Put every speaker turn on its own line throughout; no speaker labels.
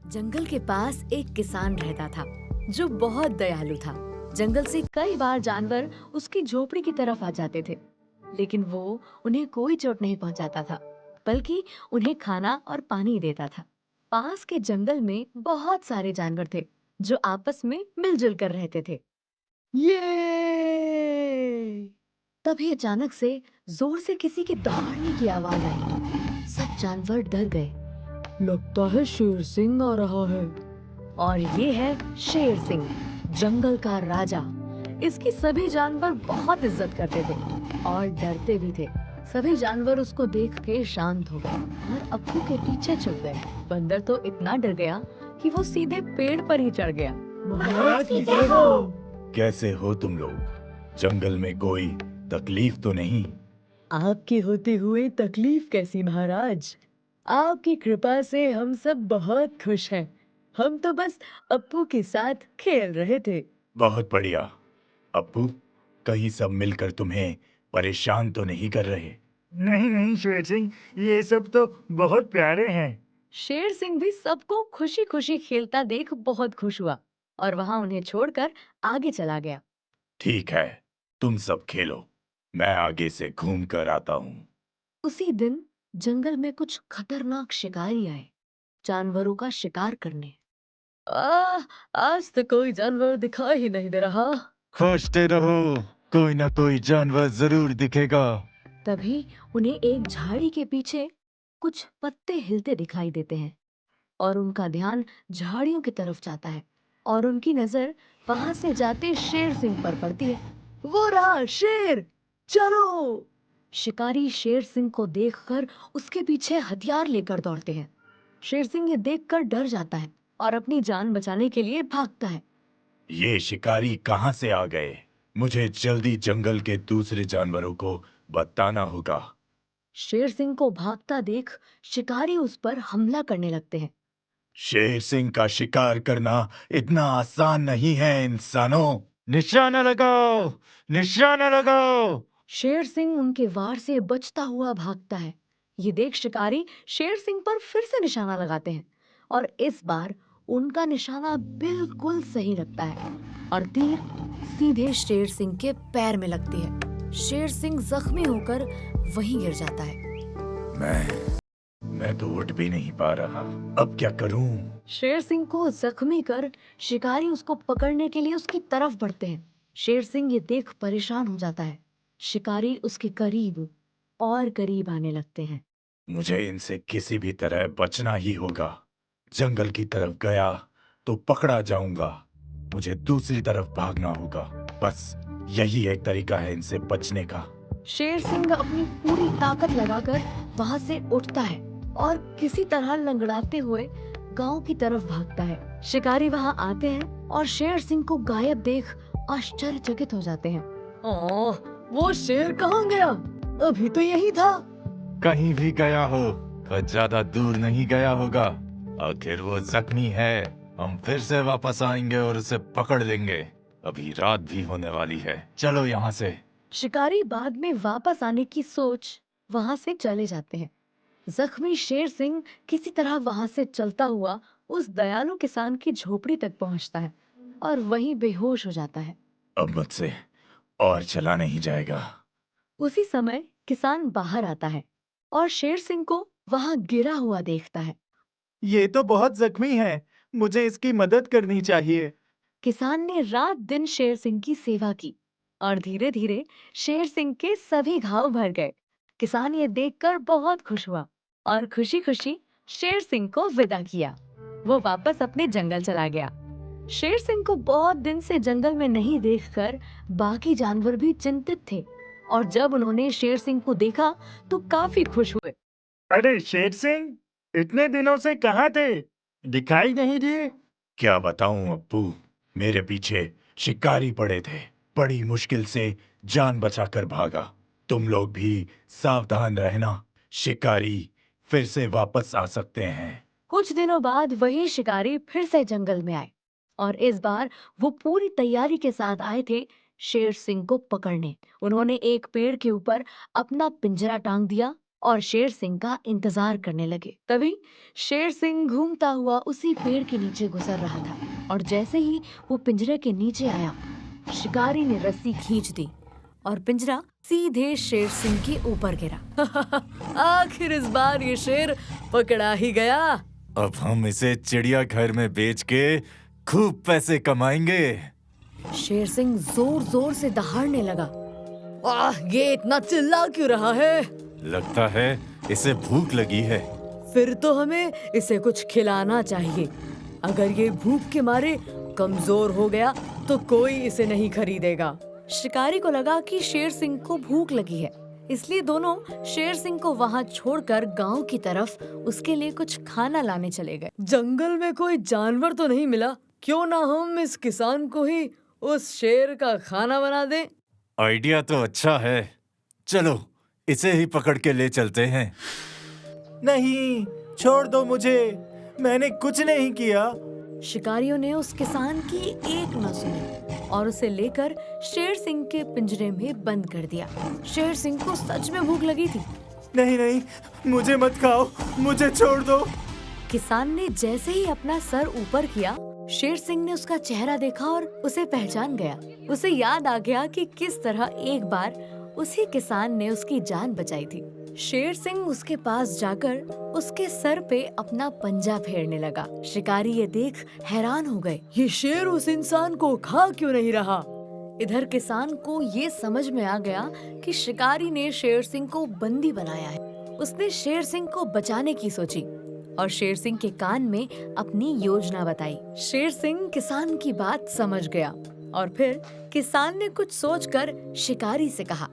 जंगल के पास एक किसान रहता था जो बहुत दयालु था। जंगल से कई बार जानवर उसकी झोपड़ी की तरफ आ जाते थे, लेकिन वो उन्हें कोई चोट नहीं पहुंचाता था, बल्कि उन्हें खाना और पानी देता था। पास के जंगल में बहुत सारे जानवर थे जो आपस में मिलजुल कर रहते थे। ये तभी अचानक से जोर से किसी के दहाड़ने की आवाज आई। सब जानवर डर गए। लगता है शेर सिंह आ रहा है। और ये है शेर सिंह, जंगल का राजा। इसकी सभी जानवर बहुत इज्जत करते थे और डरते भी थे। सभी जानवर उसको देख के शांत हो गए और अप्पू के पीछे छुप गए। बंदर तो इतना डर गया कि वो सीधे पेड़ पर ही चढ़ गया।
महाराज की जय हो। कैसे हो तुम लोग? जंगल में कोई तकलीफ तो नहीं?
आपके होते हुए तकलीफ कैसी महाराज? आपकी कृपा से हम सब बहुत खुश हैं। हम तो बस अप्पू के साथ खेल रहे थे।
बहुत बढ़िया। अप्पू, कहीं सब मिलकर तुम्हें परेशान तो नहीं कर रहे?
नहीं नहीं शेर सिंह, ये सब तो बहुत प्यारे हैं।
शेर सिंह भी सबको खुशी खुशी खेलता देख बहुत खुश हुआ और वहां उन्हें छोड़कर आगे चला गया।
ठीक है, तुम सब खेलो, मैं आगे से घूम कर आता हूँ।
उसी दिन जंगल में कुछ खतरनाक शिकारी आए, जानवरों का शिकार करने। आ, आज तो कोई जानवर दिखाई ही नहीं दे रहा।
खोजते रहो, कोई ना कोई जानवर जरूर दिखेगा।
तभी उन्हें एक झाड़ी के पीछे कुछ पत्ते हिलते दिखाई देते हैं और उनका ध्यान झाड़ियों की तरफ जाता है और उनकी नजर वहां से जाते शेर सिंह पर पड़ती है। वो रहा शेर, चलो! शिकारी शेर सिंह को देखकर उसके पीछे हथियार लेकर दौड़ते हैं। शेर सिंह ये देखकर डर जाता है और अपनी जान बचाने के लिए भागता है।
ये शिकारी कहाँ से आ गए? मुझे जल्दी जंगल के दूसरे जानवरों को बताना होगा।
शेर सिंह को भागता देख शिकारी उस पर हमला करने लगते हैं।
शेर सिंह का शिकार करना इतना आसान नहीं है इंसानों। निशाना लगाओ, निशाना लगाओ।
शेर सिंह उनके वार से बचता हुआ भागता है। ये देख शिकारी शेर सिंह पर फिर से निशाना लगाते हैं और इस बार उनका निशाना बिल्कुल सही लगता है और तीर सीधे शेर सिंह के पैर में लगती है। शेर सिंह जख्मी होकर वहीं गिर जाता है।
मैं तो उठ भी नहीं पा रहा, अब क्या करूं?
शेर सिंह को जख्मी कर शिकारी उसको पकड़ने के लिए उसकी तरफ बढ़ते हैं। शेर सिंह ये देख परेशान हो जाता है। शिकारी उसके करीब और करीब आने लगते हैं।
मुझे इनसे किसी भी तरह बचना ही होगा। जंगल की तरफ गया तो पकड़ा जाऊंगा। मुझे दूसरी तरफ भागना होगा। बस यही एक तरीका है इनसे बचने का।
शेर सिंह अपनी पूरी ताकत लगाकर वहां से उठता है और किसी तरह लंगड़ाते हुए गांव की तरफ भागता है। शिकारी वहां आते हैं और शेर सिंह को गायब देख आश्चर्यचकित हो जाते हैं। ओह, वो शेर कहाँ गया? अभी तो यही था।
कहीं भी गया हो तो ज्यादा दूर नहीं गया होगा। आखिर वो जख्मी है। हम फिर से वापस आएंगे और उसे पकड़ लेंगे। अभी रात भी होने वाली है, चलो यहाँ से।
शिकारी बाद में वापस आने की सोच वहां से चले जाते हैं। जख्मी शेर सिंह किसी तरह वहां से चलता हुआ उस दयालु किसान की झोपड़ी तक पहुंचता है और वहीं बेहोश हो जाता है।
अब मुझसे और चला नहीं जाएगा।
उसी समय किसान बाहर आता है और शेर सिंह को वहां गिरा हुआ देखता है।
ये तो बहुत जख्मी है, मुझे इसकी मदद करनी चाहिए।
किसान ने रात दिन शेर सिंह की सेवा की और धीरे धीरे शेर सिंह के सभी घाव भर गए। किसान ये देखकर बहुत खुश हुआ और खुशी खुशी शेर सिंह को विदा किया। वो वापस अपने जंगल चला गया। शेर सिंह को बहुत दिन से जंगल में नहीं देखकर बाकी जानवर भी चिंतित थे और जब उन्होंने शेर सिंह को देखा तो काफी खुश हुए।
अरे शेर सिंह, इतने दिनों से कहाँ थे? दिखाई नहीं दिए।
क्या बताऊं अप्पू, मेरे पीछे शिकारी पड़े थे। बड़ी मुश्किल से जान बचाकर भागा। तुम लोग भी सावधान रहना, शिकारी फिर से वापस आ सकते हैं।
कुछ दिनों बाद वही शिकारी फिर से जंगल में आए और इस बार वो पूरी तैयारी के साथ आए थे शेर सिंह को पकड़ने। उन्होंने एक पेड़ के ऊपर अपना पिंजरा टांग दिया और शेर सिंह का इंतजार करने लगे। तभी शेर सिंह घूमता हुआ उसी पेड़ के नीचे गुजर रहा था और जैसे ही वो पिंजरे के नीचे आया, शिकारी ने रस्सी खींच दी और पिंजरा सीधे शेर सिंह के ऊपर गिरा। आखिर इस बार ये शेर पकड़ा ही गया।
अब हम इसे चिड़ियाघर में बेच के खूब पैसे कमाएंगे।
शेर सिंह जोर जोर से दहाड़ने लगा। ये इतना चिल्ला क्यों रहा है?
लगता है इसे भूख लगी है।
फिर तो हमें इसे कुछ खिलाना चाहिए। अगर ये भूख के मारे कमजोर हो गया तो कोई इसे नहीं खरीदेगा। शिकारी को लगा कि शेर सिंह को भूख लगी है, इसलिए दोनों शेर सिंह को वहाँ छोड़कर गांव की तरफ उसके लिए कुछ खाना लाने चले गए। जंगल में कोई जानवर तो नहीं मिला, क्यों ना हम इस किसान को ही उस शेर का खाना बना दें।
आइडिया तो अच्छा है, चलो इसे ही पकड़ के ले चलते हैं। नहीं, छोड़ दो मुझे, मैंने कुछ नहीं किया।
शिकारियों ने उस किसान की एक न सुनी और उसे लेकर शेर सिंह के पिंजरे में बंद कर दिया। शेर सिंह को सच में भूख लगी थी।
नहीं नहीं, मुझे मत खाओ, मुझे छोड़ दो।
किसान ने जैसे ही अपना सर ऊपर किया, शेर सिंह ने उसका चेहरा देखा और उसे पहचान गया। उसे याद आ गया कि किस तरह एक बार उसी किसान ने उसकी जान बचाई थी। शेर सिंह उसके पास जाकर उसके सर पे अपना पंजा फेरने लगा। शिकारी ये देख हैरान हो गए, ये शेर उस इंसान को खा क्यों नहीं रहा? इधर किसान को ये समझ में आ गया कि शिकारी ने शेर सिंह को बंदी बनाया है। उसने शेर सिंह को बचाने की सोची और शेर सिंह के कान में अपनी योजना बताई। शेर सिंह किसान की बात समझ गया और फिर किसान ने कुछ सोचकर शिकारी से कहा,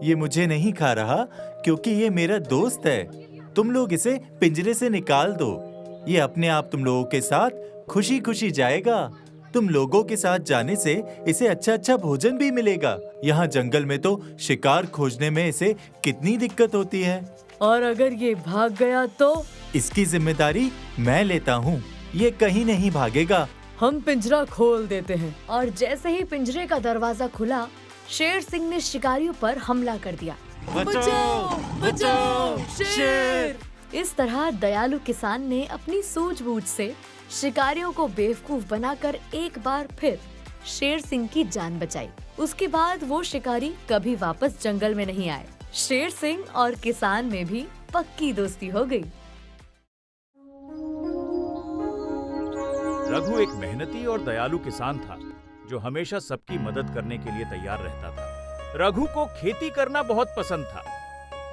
ये मुझे नहीं खा रहा क्योंकि ये मेरा दोस्त है। तुम लोग इसे पिंजरे से निकाल दो, ये अपने आप तुम लोगों के साथ खुशी खुशी जाएगा। तुम लोगों के साथ जाने से इसे अच्छा अच्छा भोजन भी मिलेगा। यहाँ जंगल में तो शिकार खोजने में इसे कितनी दिक्कत होती है।
और अगर ये भाग गया तो?
इसकी जिम्मेदारी मैं लेता हूँ, ये कहीं नहीं भागेगा।
हम पिंजरा खोल देते हैं। और जैसे ही पिंजरे का दरवाजा खुला, शेर सिंह ने शिकारियों पर हमला कर दिया।
बचाओ, बचाओ, शेर!
इस तरह दयालु किसान ने अपनी सूझबूझ से शिकारियों को बेवकूफ बनाकर एक बार फिर शेर सिंह की जान बचाई। उसके बाद वो शिकारी कभी वापस जंगल में नहीं आए। शेर सिंह और किसान में भी पक्की दोस्ती हो गई।
रघु एक मेहनती और दयालु किसान था जो हमेशा सबकी मदद करने के लिए तैयार रहता था। रघु को खेती करना बहुत पसंद था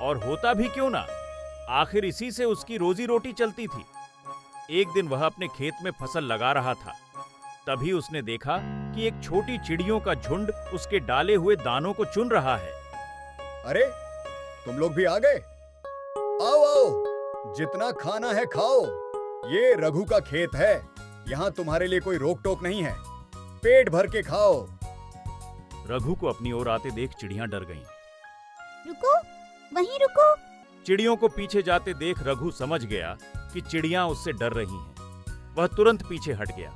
और होता भी क्यों ना, आखिर इसी से उसकी रोजी रोटी चलती थी। एक दिन वह अपने खेत में फसल लगा रहा था, तभी उसने देखा कि एक छोटी चिड़ियों का झुंड उसके डाले हुए दानों को चुन रहा है।
अरे, तुम लोग भी आ गए? आओ आओ, जितना खाना है खाओ। ये रघु का खेत है, यहाँ तुम्हारे लिए कोई रोक टोक नहीं है। पेट भर के खाओ।
रघु को अपनी ओर आते देख चिड़ियां डर गईं।
रुको, वहीं रुको।
चिड़ियों को पीछे जाते देख रघु समझ गया कि चिड़ियां उससे डर रही हैं। वह तुरंत पीछे हट गया।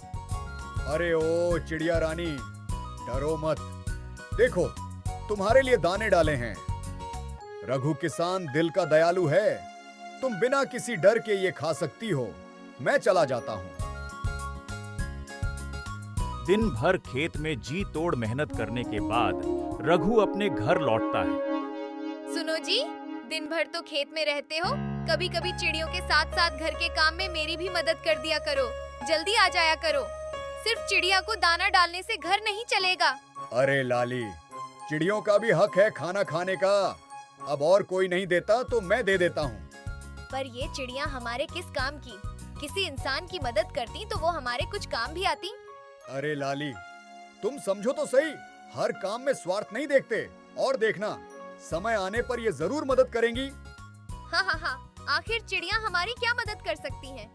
अरे ओ चिड़िया रानी, डरो मत। देखो, तुम्हारे लिए दाने डाले हैं। रघु किसान दिल का दयालु है, तुम बिना किसी डर के ये खा सकती हो। मैं चला जाता हूँ।
दिन भर खेत में जी तोड़ मेहनत करने के बाद रघु अपने घर लौटता है।
सुनो जी, दिन भर तो खेत में रहते हो, कभी कभी चिड़ियों के साथ साथ घर के काम में मेरी भी मदद कर दिया करो। जल्दी आ जाया करो। सिर्फ चिड़िया को दाना डालने से घर नहीं चलेगा।
अरे लाली, चिड़ियों का भी हक है खाना खाने का। अब और कोई नहीं देता तो मैं दे देता हूँ।
पर ये चिड़िया हमारे किस काम की? किसी इंसान की मदद करती तो वो हमारे कुछ काम भी आती।
अरे लाली, तुम समझो तो सही, हर काम में स्वार्थ नहीं देखते। और देखना, समय आने पर ये जरूर मदद करेंगी।
हाँ हाँ हाँ, आखिर चिड़िया हमारी क्या मदद कर सकती हैं?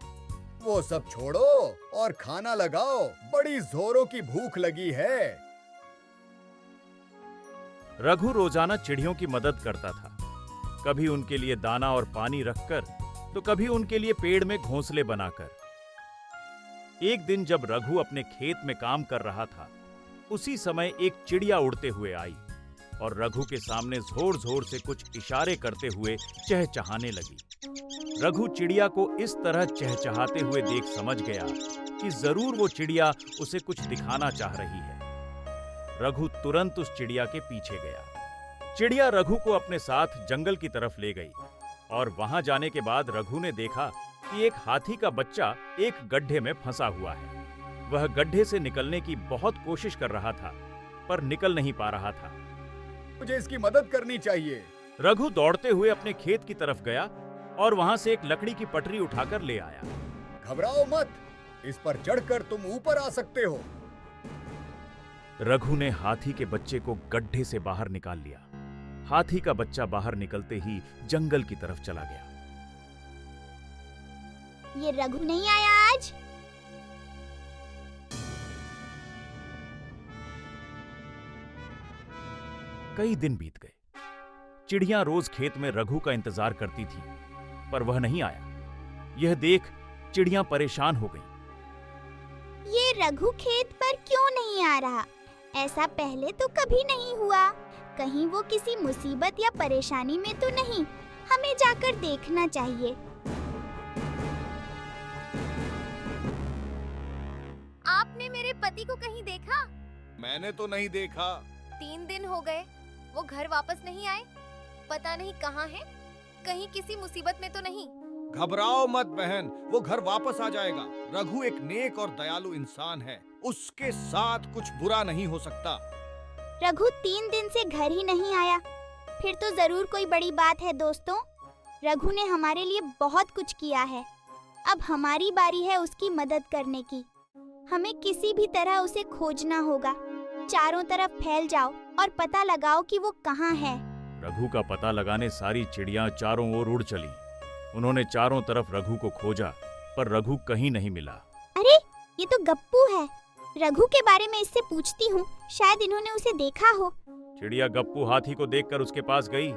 वो सब छोड़ो और खाना लगाओ, बड़ी जोरों की भूख लगी है।
रघु रोजाना चिड़ियों की मदद करता था, कभी उनके लिए दाना और पानी रखकर तो कभी उनके लिए पेड़ में घोंसले बनाकर। एक दिन जब रघु अपने खेत में काम कर रहा था, उसी समय एक चिड़िया उड़ते हुए आई और रघु के सामने जोर जोर से कुछ इशारे करते हुए चहचहाने लगी। रघु चिड़िया को इस तरह चहचहाते हुए देख समझ गया कि जरूर वो चिड़िया उसे कुछ दिखाना चाह रही है। रघु तुरंत उस चिड़िया के पीछे गया। चिड़िया रघु को अपने साथ जंगल की तरफ ले गई और वहां जाने के बाद रघु ने देखा कि एक हाथी का बच्चा एक गड्ढे में फंसा हुआ है। वह गड्ढे से निकलने की बहुत कोशिश कर रहा था, पर निकल नहीं पा रहा था।
मुझे इसकी मदद करनी चाहिए।
रघु दौड़ते हुए अपने खेत की तरफ गया और वहां से एक लकड़ी की पटरी उठाकर ले आया।
घबराओ मत, इस पर चढ़कर तुम ऊपर आ सकते हो।
रघु ने हाथी के बच्चे को गड्ढे से बाहर निकाल लिया। हाथी का बच्चा बाहर निकलते ही जंगल की तरफ चला गया।
ये रघु नहीं आया आज।
कई दिन बीत गए। चिड़िया रोज खेत में रघु का इंतजार करती थी, पर वह नहीं आया। यह देख चिड़िया परेशान हो गई।
ये रघु खेत पर क्यों नहीं आ रहा? ऐसा पहले तो कभी नहीं हुआ। कहीं वो किसी मुसीबत या परेशानी में तो नहीं? हमें जाकर देखना चाहिए।
आपने मेरे पति को कहीं देखा?
मैंने तो नहीं देखा।
3 दिन हो गए, वो घर वापस नहीं आए। पता नहीं कहाँ हैं। कहीं किसी मुसीबत में तो नहीं?
घबराओ मत बहन, वो घर वापस आ जाएगा। रघु एक नेक और दयालु इंसान है, उसके साथ कुछ बुरा नहीं हो सकता।
रघु 3 दिन से घर ही नहीं आया, फिर तो जरूर कोई बड़ी बात है। दोस्तों, रघु ने हमारे लिए बहुत कुछ किया है। अब हमारी बारी है उसकी मदद करने की। हमें किसी भी तरह उसे खोजना होगा। चारों तरफ फैल जाओ और पता लगाओ कि वो कहाँ है।
रघु का पता लगाने सारी चिड़ियां चारों ओर उड़ चली। उन्होंने चारों तरफ रघु को खोजा, पर रघु कहीं नहीं मिला।
अरे, ये तो गप्पू है। रघु के बारे में इससे पूछती हूँ, शायद इन्होंने उसे देखा हो।
चिड़िया गप्पू हाथी को देखकर उसके पास गई।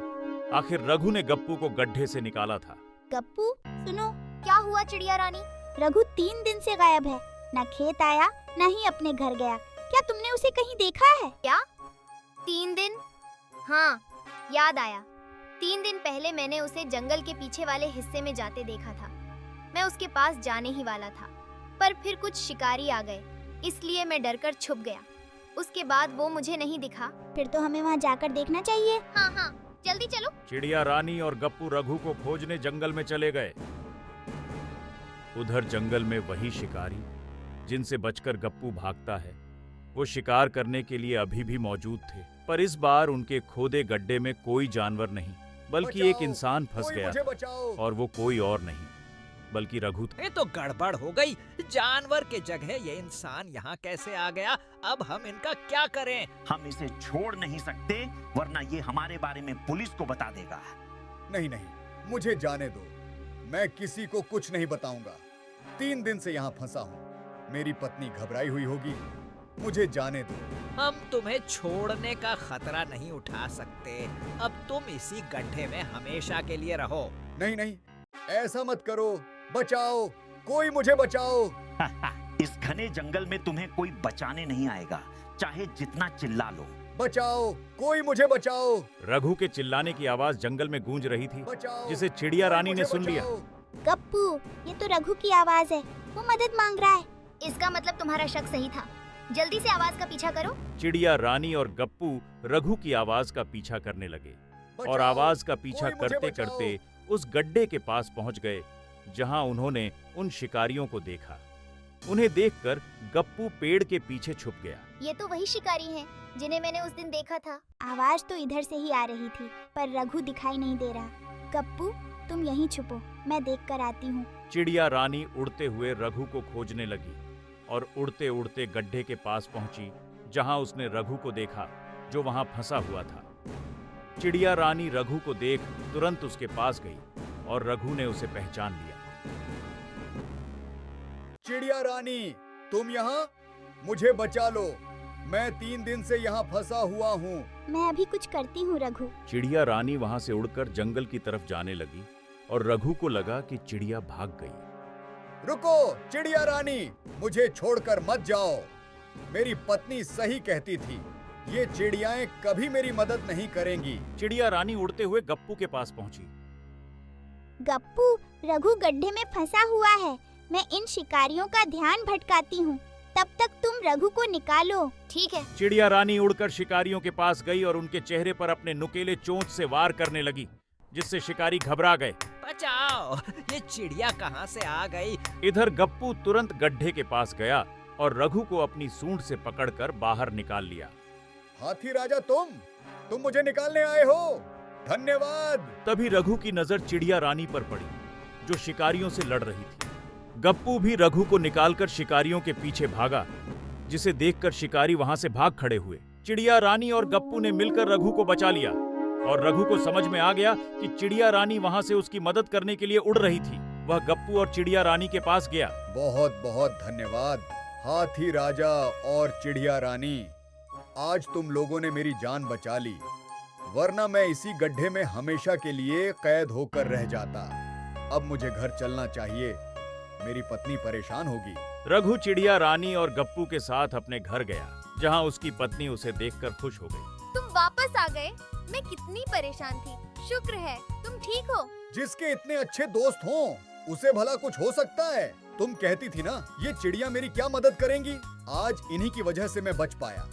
आखिर रघु ने गप्पू को गड्ढे से निकाला था।
गप्पू, सुनो।
क्या हुआ चिड़िया रानी?
रघु 3 दिन से गायब है। न खेत आया, न ही अपने घर गया। क्या तुमने उसे कहीं देखा है?
क्या 3 दिन? हाँ, याद आया। 3 दिन पहले मैंने उसे जंगल के पीछे वाले हिस्से में जाते देखा था। मैं उसके पास जाने ही वाला था, पर फिर कुछ शिकारी आ गए, इसलिए मैं डरकर छुप गया। उसके बाद वो मुझे नहीं दिखा।
फिर तो हमें वहाँ जाकर देखना चाहिए।
हाँ हाँ, जल्दी चलो।
चिड़िया रानी और गप्पू रघु को खोजने जंगल में चले गए। उधर जंगल में वही शिकारी जिनसे बचकर गप्पू भागता है, वो शिकार करने के लिए अभी भी मौजूद थे। पर इस बार उनके खोदे गड्ढे में कोई जानवर नहीं, बल्कि एक इंसान फंस गया था। और वो कोई और नहीं बल्कि रघु था।
ये तो गड़बड़ हो गई। जानवर के जगह ये इंसान यहाँ कैसे आ गया? अब हम इनका क्या करें?
हम इसे छोड़ नहीं सकते, वरना ये हमारे बारे में पुलिस को बता देगा।
नहीं नहीं, मुझे जाने दो। मैं किसी को कुछ नहीं बताऊंगा। 3 दिन से यहाँ फंसा हूँ। मेरी पत्नी घबराई हुई होगी। मुझे जाने दो।
हम तुम्हें छोड़ने का खतरा नहीं उठा सकते। अब तुम इसी गड्ढे में हमेशा के लिए रहो।
नहीं नहीं, ऐसा मत करो। बचाओ, कोई मुझे बचाओ।
इस घने जंगल में तुम्हें कोई बचाने नहीं आएगा, चाहे जितना चिल्ला लो।
बचाओ, कोई मुझे बचाओ।
रघु के चिल्लाने की आवाज जंगल में गूंज रही थी,
बचाओ,
जिसे चिड़िया रानी ने सुन लिया।
गप्पू, ये तो रघु की आवाज है। वो मदद मांग रहा है।
इसका मतलब तुम्हारा शक सही था। जल्दी से आवाज का पीछा करो।
चिड़िया रानी और गप्पू रघु की आवाज का पीछा करने लगे और आवाज का पीछा करते करते उस गड्ढे के पास पहुंच गए, जहां उन्होंने उन शिकारियों को देखा। उन्हें देखकर गप्पू पेड़ के पीछे छुप गया।
ये तो वही शिकारी हैं जिन्हें मैंने उस दिन देखा था।
आवाज तो इधर से ही आ रही थी, पर रघु दिखाई नहीं दे रहा। गप्पू, तुम यहीं छुपो, मैं देख कर आती हूँ।
चिड़िया रानी उड़ते हुए रघु को खोजने लगी और उड़ते उड़ते गड्ढे के पास पहुंची, जहां उसने रघु को देखा, जो वहां फंसा हुआ था। चिड़िया रानी रघु को देख तुरंत उसके पास गई और रघु ने उसे पहचान लिया।
चिड़िया रानी, तुम यहाँ? मुझे बचा लो। मैं 3 दिन से यहाँ फंसा हुआ हूँ।
मैं अभी कुछ करती हूँ रघु।
चिड़िया रानी वहां से उड़कर जंगल की तरफ जाने लगी और रघु को लगा कि चिड़िया भाग गई।
रुको चिड़िया रानी, मुझे छोड़कर मत जाओ। मेरी पत्नी सही कहती थी। ये चिड़ियाएं कभी मेरी मदद नहीं करेंगी।
चिड़िया रानी उड़ते हुए गप्पू के पास पहुंची।
गप्पू, रघु गड्ढे में फंसा हुआ है। मैं इन शिकारियों का ध्यान भटकाती हूँ। तब तक तुम रघु को निकालो।
ठीक है।
चिड़िया रानी उड़कर शिकारियों के पास गई और उनके चेहरे पर अपने नुकीले चोंच से वार करने लगी, जिससे शिकारी घबरा गए।
बचाओ, ये चिड़िया कहाँ से आ गई?
इधर गप्पू तुरंत गड्ढे के पास गया और रघु को अपनी सूंड से पकड़कर बाहर निकाल लिया।
हाथी राजा, तुम मुझे निकालने आए हो, धन्यवाद।
तभी रघु की नजर चिड़िया रानी पर पड़ी, जो शिकारियों से लड़ रही थी। गप्पू भी रघु को निकालकर शिकारियों के पीछे भागा, जिसे देखकर शिकारी वहां से भाग खड़े हुए। चिड़िया रानी और गप्पू ने मिलकर रघु को बचा लिया और रघु को समझ में आ गया कि चिड़िया रानी वहां से उसकी मदद करने के लिए उड़ रही थी। वह गप्पू और चिड़िया रानी के पास गया।
बहुत बहुत धन्यवाद हाथी राजा और चिड़िया रानी, आज तुम लोगों ने मेरी जान बचा ली, वरना मैं इसी गड्ढे में हमेशा के लिए कैद होकर रह जाता। अब मुझे घर चलना चाहिए, मेरी पत्नी परेशान होगी।
रघु चिड़िया रानी और गप्पू के साथ अपने घर गया, जहां उसकी पत्नी उसे देखकर खुश हो गई।
तुम वापस आ गए, मैं कितनी परेशान थी। शुक्र है तुम ठीक हो।
जिसके इतने अच्छे दोस्त हों, उसे भला कुछ हो सकता है। तुम कहती थी ना, ये चिड़िया मेरी क्या मदद करेंगी। आज इन्हीं की वजह से मैं बच पाया।